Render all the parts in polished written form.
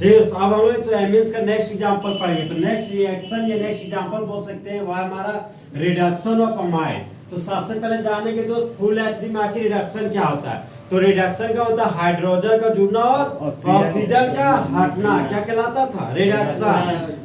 देखो अब हम लोग एमिन्स का नेक्स्ट एग्जांपल पढ़ेंगे। तो नेक्स्ट रिएक्शन या नेक्स्ट एग्जांपल बोल सकते हैं, वह हमारा रिडक्शन ऑफ अमाइड। तो सबसे पहले जानेंगे दोस्त फुल एचडी में आखिर रिडक्शन क्या होता है। तो रिडक्शन का होता है हाइड्रोजन का जुड़ना और ऑक्सीजन का हटना, क्या कहलाता था? रिडक्शन।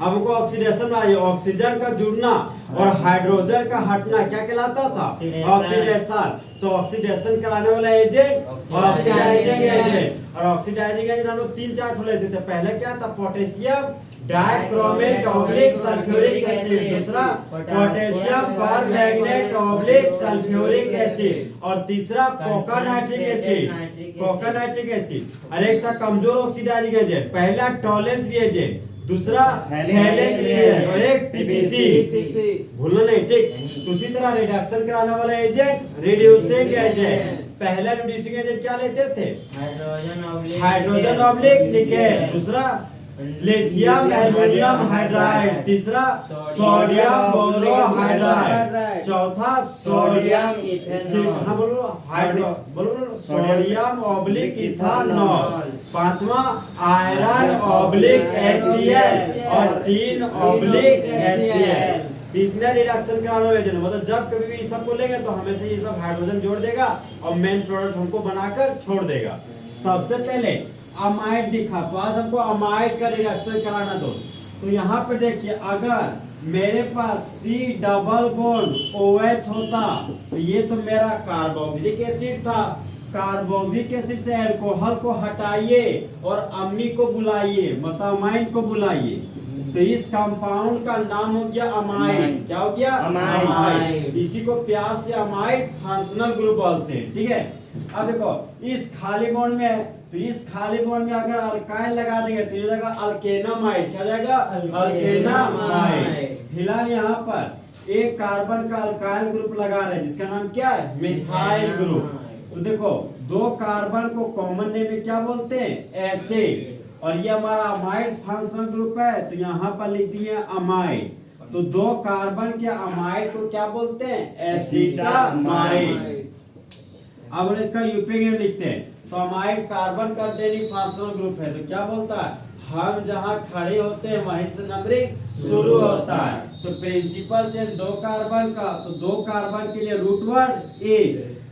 अब हमको ऑक्सीडेशन में आइए, ऑक्सीजन का जुड़ना और हाइड्रोजन का हटना क्या कहलाता था? ऑक्सीडेशन। तो ऑक्सीडेशन कराने वाला एजेंट ऑक्सीडाइजिंग एजेंट। और ऑक्सीडाइजिंग एजेंट हम लोग 3-4 ठो लेते थे। पहले क्या था? Potassium dichromate oblique sulphuric acid, दूसरा potassium permanganate oblique sulphuric acid, और तीसरा कोकानाइट्रिक एसिड, कोकानाइट्रिक एसिड। और एक था कमजोर ऑक्सीडाइजिंग एजेंट, पहला टॉलेंस रिएजेंट, दूसरा हैलेज रिएजेंट और एक पीसीसी। भूलना नहीं, ठीक। उसी तरह रिडक्शन कराने वाला एजेंट रिड्यूसिंग एजेंट। पहला रिड्यूसिंग एजेंट क्या लेते थे? हाइड्रोजन ऑब्लिक निकेल, दूसरा लिथियम एल्युमिनियम हाइड्राइड, तीसरा सोडियम बोरोहाइड्राइड, चौथा सोडियम सोडियम ऑब्लिक इथानॉल, पांचवा आयरन ऑब्लिक HCl और 3 ऑब्लिक HCl। इतना रिडक्शन कराने वाले एजेंट, मतलब जब कभी भी सब को लेंगे तो हमेशा ये सब हाइड्रोजन जोड़ देगा और मेन प्रोडक्ट हमको बनाकर छोड़ देगा। सबसे पहले अमाइड दिखा, तो आज हमको अमाइड का रिडक्शन कराना दो। तो यहाँ पर देखिए, अगर मेरे पास C डबल बॉन्ड OH होता तो ये तो मेरा कार्बोक्सिलिक एसिड था। कार्बोक्सिलिक एसिड से अल्कोहल को हटाइए और अम्नी को बुलाइए, मतलब अमाइड को बुलाइए। तो इस कंपाउंड का नाम हो गया अमाइड। क्या हो गया? अमाइड। इसी को प्यार से अमाइड फंक्शनल ग्रुप बोलते हैं, ठीक है। अब देखो इस खाली बॉन्ड में, तो इस खाली बॉन्ड में अगर अल्काइल लगा देंगे तो ये जाएगा अल्केनामाइड। क्या जाएगा? अल्केनामाइड। फिलहाल यहाँ पर एक कार्बन का अल्काइल ग्रुप लगा रहे हैं जिसका नाम क्या है? Methyl group. तो देखो 2 कार्बन को कॉमन नेम में क्या बोलते हैं? एसिड। और ये हमारा अमाइड फंक्शनल ग्रुप है, तो यहाँ पर लिख दिए अमाइड। तो 2 कार्बन के अमाइड को क्या बोलते हैं? एसिटामाइड। अब हम इसका यूपीए नेम लिखते हैं। तो amide carbon containing functional group है, तो क्या बोलता है? हम जहाँ खड़े होते हैं वहीं से नंबरिंग शुरू होता है। तो प्रिंसिपल चेन 2 कार्बन का, तो 2 कार्बन के लिए root word a,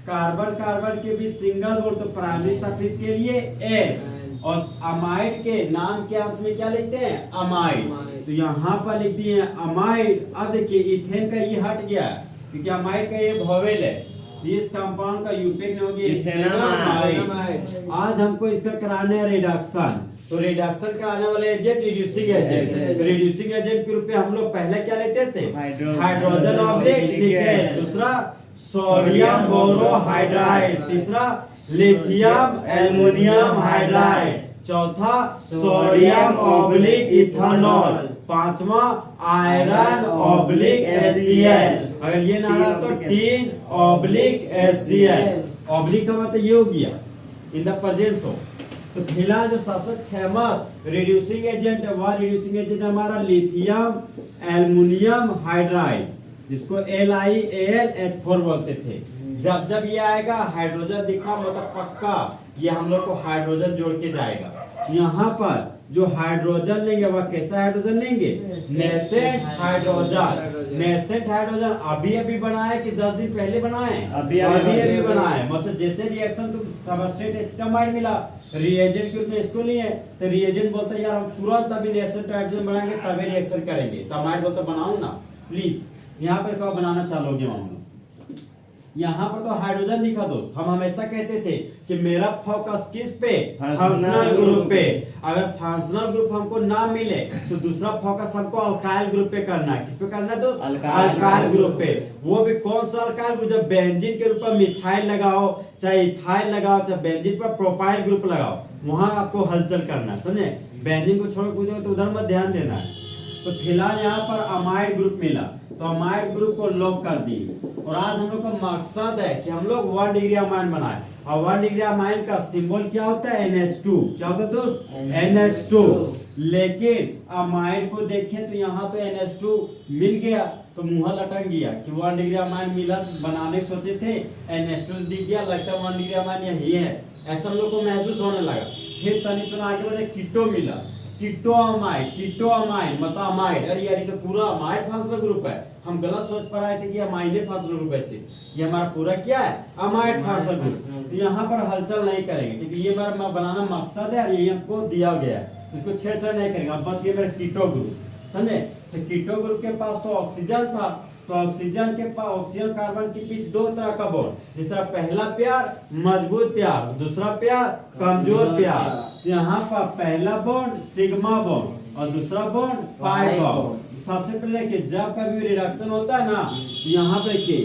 carbon carbon के बीच सिंगल बोर्ड, तो प्राइमरी सफिक्स के लिए ए। और अमाइड के नाम के अंत में क्या लिखते हैं? अमाइड। तो यहाँ पर लिख दिए अमाइड। अब देखिए इथेन का ये हट गया क्योंकि अमाइड का ये वोवेल है। इस कंपाउंड का यूपीए हो गया इथेनामाइड। आज हमको इसका कराना है रिडक्शन। तो रिडक्शन कराने वाले agent reducing agent. Reducing agent के रूप में हम लोग पहले क्या लेते थे? हाइड्रोजन ऑब्लिक निकेल, दूसरा सोडियम बोरोहाइड्राइड, तीसरा लिथियम एल्युमिनियम हाइड्राइड, चौथा सोडियम ऑब्लिक इथानॉल, पांचवा आयरन ऑब्लिक HCl। अगर ये ना रहा तो 3 ऑब्लिक HCl। ऑब्लिक का मतलब ये हो गया इन द प्रेजेंस ऑफ। तो फिलहाल जो सबसे फेमस रिड्यूसिंग एजेंट है वह रिड्यूसिंग एजेंट हमारा लिथियम एल्युमिनियम हाइड्राइड, जिसको LiAlH4 बोलते थे। जब जब ये आएगा हाइड्रोजन दिखा मतलब पक्का ये हम लोग को हाइड्रोजन जोड़ के जाएगा। यहाँ पर जो हाइड्रोजन लेंगे वह कैसा हाइड्रोजन लेंगे? Nascent hydrogen. नेसेंट हाइड्रोजन अभी अभी बनाए कि 10 दिन पहले बनाए? अभी बनाए। मतलब जैसे रिएक्शन तुम सबस्ट्रेट एसिटामाइड मिला, रिएजेंट ग्रुप में इसको लिए, तो रिएजेंट बोलता है यार हम तुरंत अभी नेसेंट हाइड्रोजन बनाएंगे तभी रिएक्शन करेंगे। तो अमाइड बोलता बनाओ ना प्लीज। यहाँ पर कब बनाना चालू हो गया हम लोग। यहाँ पर तो हाइड्रोजन दिखा दोस्त। हम हमेशा कहते थे कि मेरा फोकस किस पे? फंक्शनल ग्रुप पे। अगर फंक्शनल ग्रुप हमको ना मिले तो दूसरा फोकस हमको अल्काइल ग्रुप पे करना है। किस पे करना है दोस्त? अल्काइल ग्रुप पे। वो भी कौन सा अल्काइल ग्रुप? जब बेंजीन के रूप में मिथाइल लगाओ, चाहे इथाइल लगाओ, चाहे बेंजीन पर प्रोपाइल ग्रुप लगाओ, वहां आपको हलचल करना है, समझे? बेंजीन को छोड़ तो उधर मत ध्यान देना है। तो फिलहाल यहाँ पर अमाइड ग्रुप मिला, तो अमाइड ग्रुप को लॉक कर दिए। और आज हम लोग का मकसद है कि हम लोग 1 डिग्री अमाइन बनाए। और 1 डिग्री अमाइन का सिंबल क्या होता है? NH2। क्या होता है दोस्त? NH2। लेकिन अमाइड को देखें तो यहाँ तो NH2 मिल गया तो मुंह लटक गया कि 1 डिग्री अमाइन मिला, बनाने सोचे थे NH2 दिख गया, लगता है 1 डिग्री अमाइन यही है, ऐसा हम लोग को महसूस होने लगा। फिर तनी सुना आगे बढ़े कीटो मिला। कीटोअमाइड मतलब अमाइड। अरे यार ये तो पूरा अमाइड फंक्शनल ग्रुप है। हम गलत सोच पा रहे थे कि अमाइड फंक्शनल ग्रुप ऐसे, ये हमारा पूरा क्या है अमाइड फंक्शनल ग्रुप। तो यहाँ पर हलचल नहीं करेंगे क्योंकि ये हमारा बनाना मकसद है और ये हमको दिया गया है, तो इसको छेड़छाड़ नहीं करेंगे। अब बच गया मेरा कीटो ग्रुप, समझे। तो कीटो ग्रुप के पास तो ऑक्सीजन था, तो ऑक्सीजन के पास ऑक्सीजन कार्बन के बीच दो तरह का बॉन्ड, जिस तरह पहला प्यार मजबूत प्यार, दूसरा प्यार कमजोर प्यार। तो यहाँ पर पहला बॉन्ड सिग्मा बॉन्ड और दूसरा बॉन्ड पाई बॉन्ड। सबसे पहले कि जब कभी रिडक्शन होता है ना, यहाँ पे कि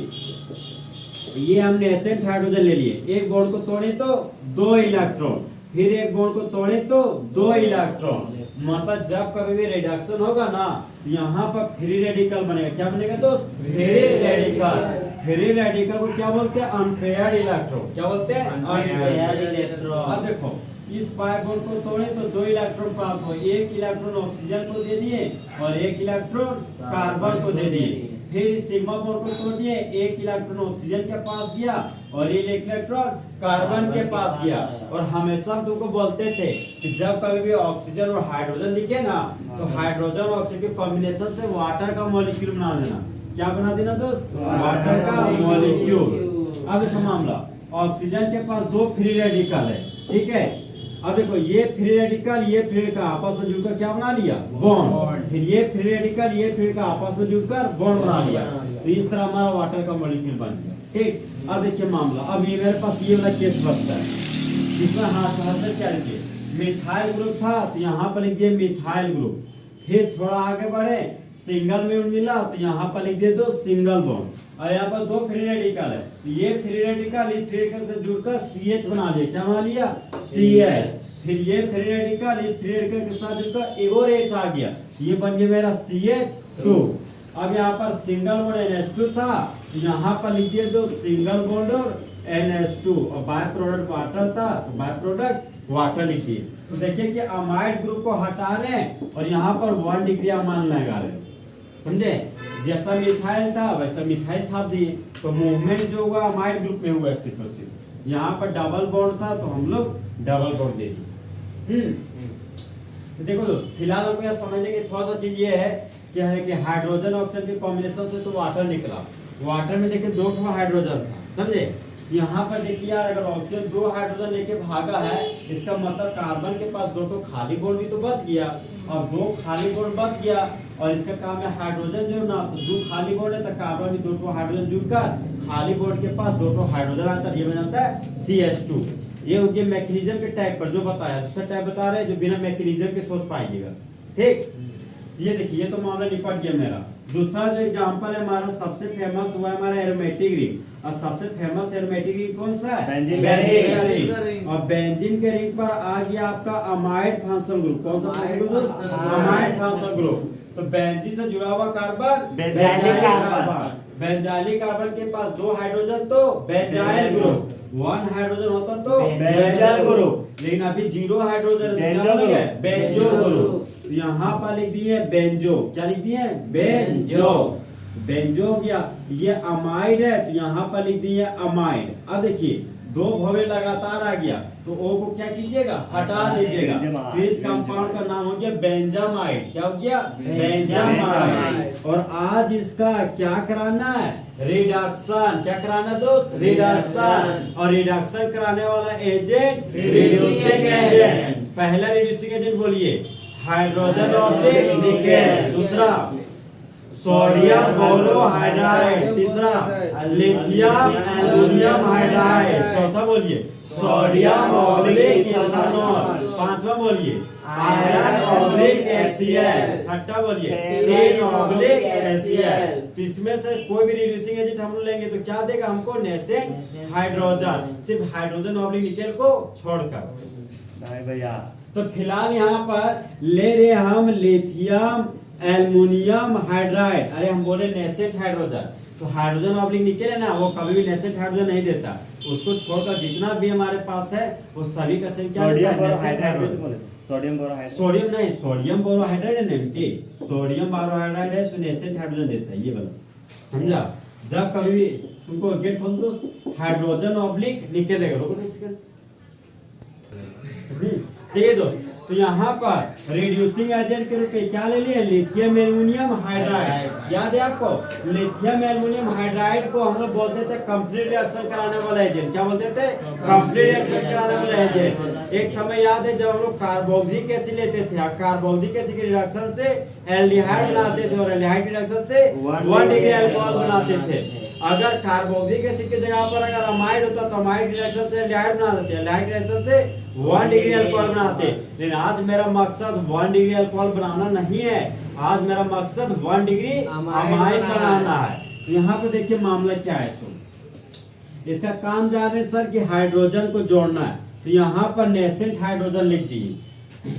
ये हमने एसेंट हाइड्रोजन ले लिए, एक बॉन्ड को तोड़े तो 2 इलेक्ट्रॉन, फिर एक बॉन्ड को तोड़े तो 2 इलेक्ट्रॉन। मतलब जब कभी भी रिडक्शन होगा ना, यहाँ पर फ्री रेडिकल बनेगा। क्या बनेगा दोस्त? Free radical. फ्री रेडिकल को क्या बोलते हैं? Unpaired electron. क्या बोलते हैं? Unpaired electron. अब देखो इस पाई बॉन्ड को तोड़े तो 2 इलेक्ट्रॉन प्राप्त हो, एक इलेक्ट्रॉन ऑक्सीजन को दे दिए और एक इलेक्ट्रॉन कार्बन को दे दिए। फिर इस सिग्मा बॉन्ड को तोड़ दिए, एक इलेक्ट्रॉन ऑक्सीजन के पास गया और एक इलेक्ट्रॉन कार्बन के पास गया। और हमेशा तुमको बोलते थे कि जब कभी भी ऑक्सीजन और हाइड्रोजन दिखे ना, तो हाइड्रोजन और ऑक्सीजन के कॉम्बिनेशन से वाटर का मॉलिक्यूल बना देना। क्या बना देना दोस्त? वाटर का मॉलिक्यूल। अब देखो मामला, ऑक्सीजन के पास 2 फ्री रेडिकल है, ठीक है। अब देखो ये फ्री रेडिकल ये फ्री रेडिकल आपस में जुड़कर क्या बना लिया? बॉन्ड। फिर ये फ्री रेडिकल ये फ्री रेडिकल आपस में जुड़कर बॉन्ड बना लिया। तो इस तरह हमारा वाटर का मॉलिक्यूल बन गया, ठीक। अब देखिए मामला, अब ये मेरे पास ये वाला केस बचता है, इसमें हाथ से क्या लिखिए? मिथाइल ग्रुप था, तो यहाँ पर लिख दिए मिथाइल ग्रुप। फिर थोड़ा आगे बढ़े, सिंगल में मिला तो यहाँ पर लिख दिए 2 सिंगल बॉन्ड। और यहाँ पर 2 फ्री रेडिकल है, तो ये फ्री रेडिकल इस फ्री रेडिकल से जुड़कर CH बना लिया। क्या बना लिया? CH। फिर ये फ्री रेडिकल इस फ्री रेडिकल के साथ जुड़कर एक और H आ गया, ये बन गया मेरा CH2। अब यहाँ पर सिंगल बॉन्ड NH2 था, तो यहाँ पर लिख दिए 2 सिंगल बॉन्ड और NH2। और बाय प्रोडक्ट वाटर था, तो बाय प्रोडक्ट वाटर लिखिए। तो देखिए कि अमाइड ग्रुप को हटा रहे हैं और यहाँ पर 1 डिग्री मान लगा रहे हैं, समझे। जैसा मिथाइल था वैसा मिथाइल छाप दिए, तो मूवमेंट जो हुआ अमाइड ग्रुप में हुआ सिर्फ। यहाँ पर डबल बॉन्ड था तो हम लोग डबल बॉन्ड दे दिए। तो देखो दोस्त, फिलहाल हमको यहाँ समझने की थोड़ा सा चीज ये है कि हाइड्रोजन ऑक्सीजन के कॉम्बिनेशन से तो वाटर निकला। वाटर में देखिए 2 हाइड्रोजन था, समझे। यहाँ पर देखिए अगर ऑक्सीजन 2 हाइड्रोजन लेके भागा है, इसका मतलब कार्बन के पास 2 खाली बॉन्ड भी तो बच गया। अब 2 खाली बॉन्ड बच गया और इसका काम है हाइड्रोजन जोड़ना, तो 2 खाली बॉन्ड है तो कार्बन भी 2 हाइड्रोजन जुड़कर खाली बॉन्ड के पास 2 हाइड्रोजन आता है, ये बन जाता है CH2। ये हो गया मैकेनिज्म के टाइप पर जो बताया। दूसरा टाइप बता रहे हैं जो बिना मैकेनिज्म के सोच पाएंगे, ठीक। ये देखिए ये तो मामला निपट गया मेरा। दूसरा जो एग्जांपल है हमारा सबसे फेमस हुआ है हमारा एरोमेटिक रिंग। और सबसे फेमस एरोमेटिक रिंग कौन सा है? बेंजीन का रिंग। और बेंजीन के रिंग पर आ गया आपका अमाइड फंक्शनल ग्रुप। कौन सा functional group? Amide functional group. तो बेंजीन से जुड़ा हुआ carbon benzylic carbon. Benzylic carbon के पास 2 हाइड्रोजन तो बेंजाइल ग्रुप, 1 हाइड्रोजन होता तो बेंजाइल ग्रुप, लेकिन अभी 0 हाइड्रोजन है बेंजो ग्रुप। तो यहाँ पर लिख दिए बेंजो। क्या लिख दिए? बेंजो। बेंजो हो गया। ये अमाइड है तो यहाँ पर लिख दिए अमाइड। अब देखिए 2 भवे लगातार आ गया तो O को क्या कीजिएगा? हटा दीजिएगा। तो इस कंपाउंड का नाम हो गया बेंजामाइड। क्या हो गया? बेंजामाइड। और आज इसका क्या कराना है? रिडक्शन। क्या कराना दोस्त? रिडक्शन। और रिडक्शन कराने वाला एजेंट रिड्यूसिंग एजेंट। पहला रिड्यूसिंग एजेंट बोलिए हाइड्रोजन ऑक्साइड निकेल। दूसरा सोडियम बोरोहाइड्राइड। तीसरा लिथियम एल्युमिनियम हाइड्राइड। चौथा बोलिए सोडियम ऑक्साइड इथेनॉल। पांचवा बोलिए आयरन ऑक्साइड HCl। छठा बोलिए टिन ऑक्साइड HCl। तो इसमें से कोई भी रिड्यूसिंग एजेंट हम लोग लेंगे तो क्या देगा हमको? नेसेंट हाइड्रोजन, सिर्फ हाइड्रोजन ऑक्साइड निकेल को छोड़कर। भैया तो फिलहाल यहाँ पर ले रहे हम लिथियम एल्युमिनियम हाइड्राइड। अरे हम बोले नेसेंट हाइड्रोजन, तो हाइड्रोजन ऑब्लिक निकल है ना, वो कभी भी नेसेंट हाइड्रोजन नहीं देता। उसको छोड़कर जितना भी हमारे पास है वो सभी का सेम क्या देता है? Nascent hydrogen. Sodium borohydride. Sodium नहीं, सोडियम बोरोहाइड्राइड है नेम की। सोडियम बोरोहाइड्राइड है सो नेसेंट हाइड्रोजन देता है, ये बोला समझा। जब कभी भी तुमको गेट खोल दो हाइड्रोजन ऑब्लिक निकलेगा, रोको एक सेकंड। ठीक है दोस्त, तो यहाँ पर रिड्यूसिंग एजेंट के रूप में क्या ले लिए, लिथियम एल्युमिनियम हाइड्राइड। याद है आपको, लिथियम एल्युमिनियम हाइड्राइड को हम लोग बोलते थे कंप्लीट रिएक्शन कराने वाला एजेंट। क्या बोलते थे, कंप्लीट रिएक्शन कराने वाला एजेंट। एक समय याद है जब हम लोग कार्बोक्सिलिक एसिड लेते थे, कार्बोक्सिलिक एसिड के रिडक्शन से एल्डिहाइड बनाते थे और एल्डिहाइड रिडक्शन से 1 डिग्री अल्कोहल बनाते थे। अगर कार्बोक्सिलिक एसिड की जगह पर अगर अमाइड होता तो अमाइड रिएक्शन से एल्डिहाइड बना देते, एल्डिहाइड रिएक्शन से 1 डिग्री अल्कोहल बनाते। लेकिन आज मेरा मकसद 1 डिग्री अल्कोहल बनाना नहीं है, आज मेरा मकसद 1 डिग्री अमाइड बनाना है। तो यहाँ पे देखिए मामला क्या है। सुन, इसका काम जा रहे सर कि हाइड्रोजन को जोड़ना है, तो यहाँ पर नेसेंट हाइड्रोजन लिख दिए।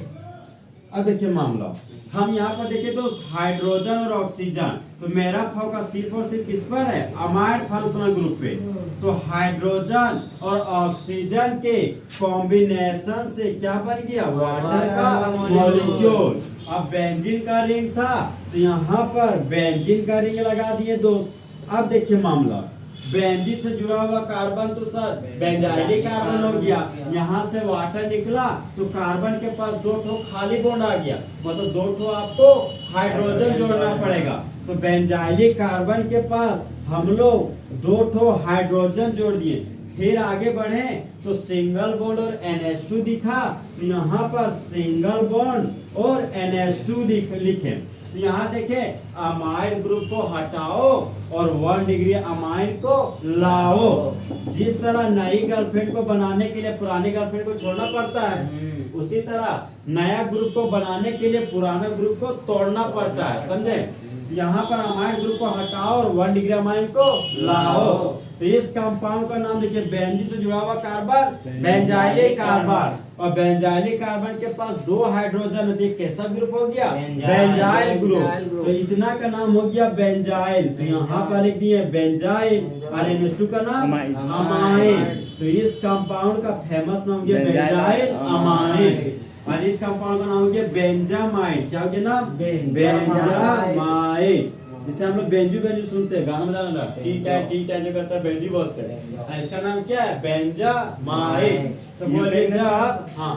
अब देखिए मामला, हम यहाँ पर देखिए दोस्त हाइड्रोजन और ऑक्सीजन, तो मेरा फोकस सिर्फ और सिर्फ किस पर है, अमाइड फंक्शनल ग्रुप पे। तो हाइड्रोजन और ऑक्सीजन के कॉम्बिनेशन से क्या बन गया, वाटर का मॉलिक्यूल। अब बेंजीन का रिंग था तो यहाँ पर बेंजीन का रिंग लगा दिए दोस्त। अब देखिए मामला, बेंजीन से जुड़ा हुआ कार्बन तो सर बेंजाइलिक कार्बन हो गया, यहाँ से वाटर निकला तो कार्बन के पास 2 ठो खाली बॉन्ड आ गया, मतलब 2 ठो आपको हाइड्रोजन जोड़ना पड़ेगा। तो बेंजाइलिक कार्बन के पास हम लोग 2 ठो हाइड्रोजन जोड़ दिए। फिर आगे बढ़े तो सिंगल बॉन्ड और NH2 दिखा, तो यहाँ पर सिंगल बॉन्ड और NH2 लिखे। तो यहाँ देखे अमाइड ग्रुप को हटाओ और 1 डिग्री अमाइड को लाओ। जिस तरह नई गर्लफ्रेंड को बनाने के लिए पुरानी गर्लफ्रेंड को छोड़ना पड़ता है, उसी तरह नया ग्रुप को बनाने के लिए पुराना ग्रुप को तोड़ना पड़ता है, समझे। यहाँ पर अमाइड ग्रुप को हटाओ और 1 डिग्री अमाइड को लाओ। तो इस कंपाउंड का नाम देखिए, बेंजीन से जुड़ा हुआ कार्बन बेंजाइलिक कार्बन, और बेंजाइलिक कार्बन के पास 2 हाइड्रोजन, कैसा ग्रुप हो गया, बेंजाइल ग्रुप। तो इतना का नाम हो गया बेंजाइल। तो यहाँ पर लिख दिए बेंजाइल और NH2 का नाम अमाइड। तो इस कंपाउंड का फेमस नाम गया बेंजाइल अमाइड, और इस कंपाउंड का नाम हो गया बेंजामाइड। क्या हो गया नाम, बेंजामाइड। जिसे हम लोग बेंजू बेंजू सुनते हैं, गाना बजाना ना, टी टाई जो करता है बेंजू बोलते हैं। इसका नाम क्या है, बेंजामाइड। तो बोले जब, हाँ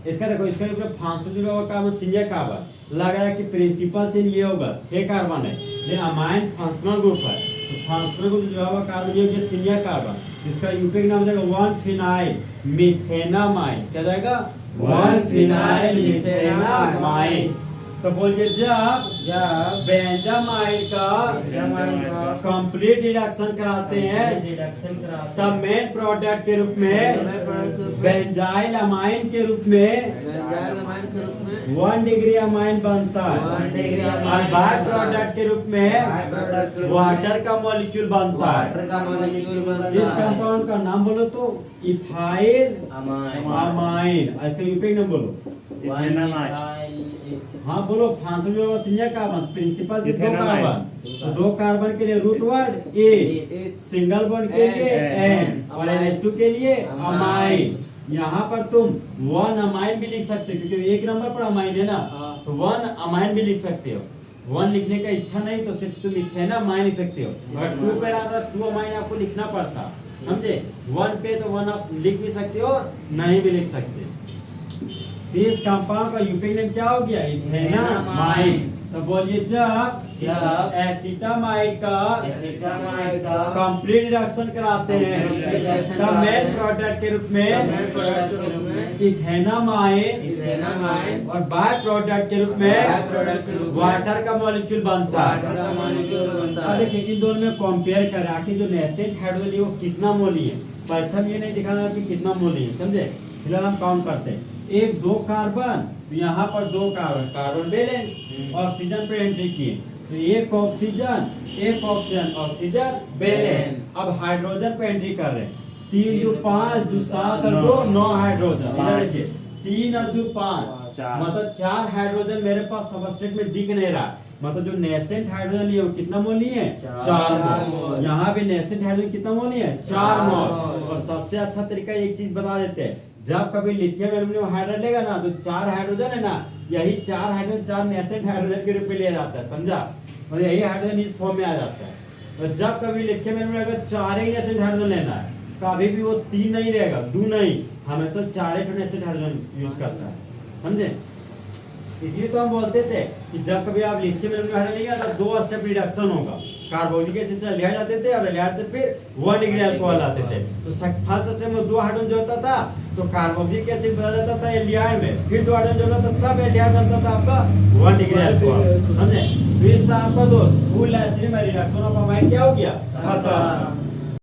इसका देखो, इसका ऊपर फांसी जुड़ा हुआ कार्बन सिंगल कार्बन लग रहा है कि प्रिंसिपल चेन ये होगा, 6 कार्बन है, लेकिन अमाइन फंक्शनल ग्रुप है। तो फंक्शनल ग्रुप जुड़ा हुआ कार्बन ये होगा सिंगल कार्बन। इसका यूपी का नाम जाएगा 1 फिनाइल मिथेनामाइड। क्या जाएगा, 1 फिनाइल मिथेनामाइड। तो बोलिए जब बेंजामाइड का कंप्लीट रिडक्शन कराते हैं तब मेन प्रोडक्ट के रूप में बेंजाइल अमाइन के रूप में 1 डिग्री अमाइन बनता है, और बाय प्रोडक्ट के रूप में वाटर का मॉलिक्यूल बनता है। इस कंपाउंड का नाम बोलो तो इथाइल अमाइन। इसका यूपी नाम बोलो, हाँ बोलो। फांसी सिंगल कार्बन, प्रिंसिपल से 2 कार्बन, तो 2 कार्बन के लिए root word a, single bond के लिए एन, और NH2 के लिए अमाइन। यहाँ पर तुम 1 अमाइन भी लिख सकते हो क्योंकि 1 नंबर पर अमाइन है ना, तो 1 अमाइन भी लिख सकते हो। 1 लिखने का इच्छा नहीं तो सिर्फ तुम इथेनामाइन लिख सकते हो, अगर 2 पे आता 2 अमाइन आपको लिखना पड़ता, समझे। 1 पे तो 1 आप लिख भी सकते हो और नहीं भी लिख सकते। इस कंपाउंड का यूपी नेम क्या हो गया, इथेनामाइड। तो बोलिए जब एसिटामाइड का कंप्लीट रिडक्शन कराते हैं तब मेन प्रोडक्ट के रूप में इथेनामाइड और बाय प्रोडक्ट के रूप में वाटर का मॉलिक्यूल बनता है। देखिए इन दोनों में कंपेयर करें, आखिर जो नेसेंट हाइड्रोजन है वो कितना मोली है। प्रथम ये नहीं दिखाना कि कितना मोली है, समझे। फिलहाल हम काउंट करते हैं, 1 2 कार्बन, यहाँ पर 2 कार्बन, कार्बन बैलेंस, ऑक्सीजन पर एंट्री किए, तो 1 ऑक्सीजन, ऑक्सीजन बैलेंस। अब हाइड्रोजन पे एंट्री कर रहे हैं, 3 2 5 2 7 और 2 9 हाइड्रोजन। इधर देखिए 3 और 2 5, मतलब 4 हाइड्रोजन मेरे पास सबस्ट्रेट में दिख नहीं रहा, मतलब जो नेसेंट हाइड्रोजन लिए वो कितना मोल लिए, 4 मोल। यहाँ भी नेसेंट हाइड्रोजन कितना मोल लिए, 4 मोल। और सबसे अच्छा तरीका एक चीज बता देते हैं, जब कभी लिथियम एल्युमिनियम हाइड्राइड लेगा ना तो 4 हाइड्रोजन है ना, यही 4 हाइड्रोजन 4 नेसेंट हाइड्रोजन के रूप में लिया जाता है, समझा। और यही हाइड्रोजन इस फॉर्म में आ जाता है। तो जब कभी लिथियम एल्युमिनियम अगर 4 ही नेसेंट हाइड्रोजन लेना है, कभी भी वो 3 नहीं रहेगा, 2 नहीं, हमेशा 4 एसिड हाइड्रोजन यूज करता है, समझे? इसलिए तो हम बोलते थे कि जब कभी आप लिथियम एल्यूमिनियम हाइड्राइड लेंगे तो 2 स्टेप रिडक्शन होगा। कार्बोक्सिलिक एसिड से एल्डिहाइड आते थे और एल्डिहाइड से फिर 1 डिग्री अल्कोहल आते थे। तो फर्स्ट स्टेप में 2 हाइड्रोजन जोड़ता था तो कार्बोक्सिलिक एसिड बदल जाता था एल्डिहाइड में, फिर 2 हाइड्रोजन जोड़ता था तब एल्डिहाइड बनता था आपका 1 डिग्री अल्कोहल, समझे? तो इससे आपका दोस्त full natural reduction of amine क्या हो गया? खत्म।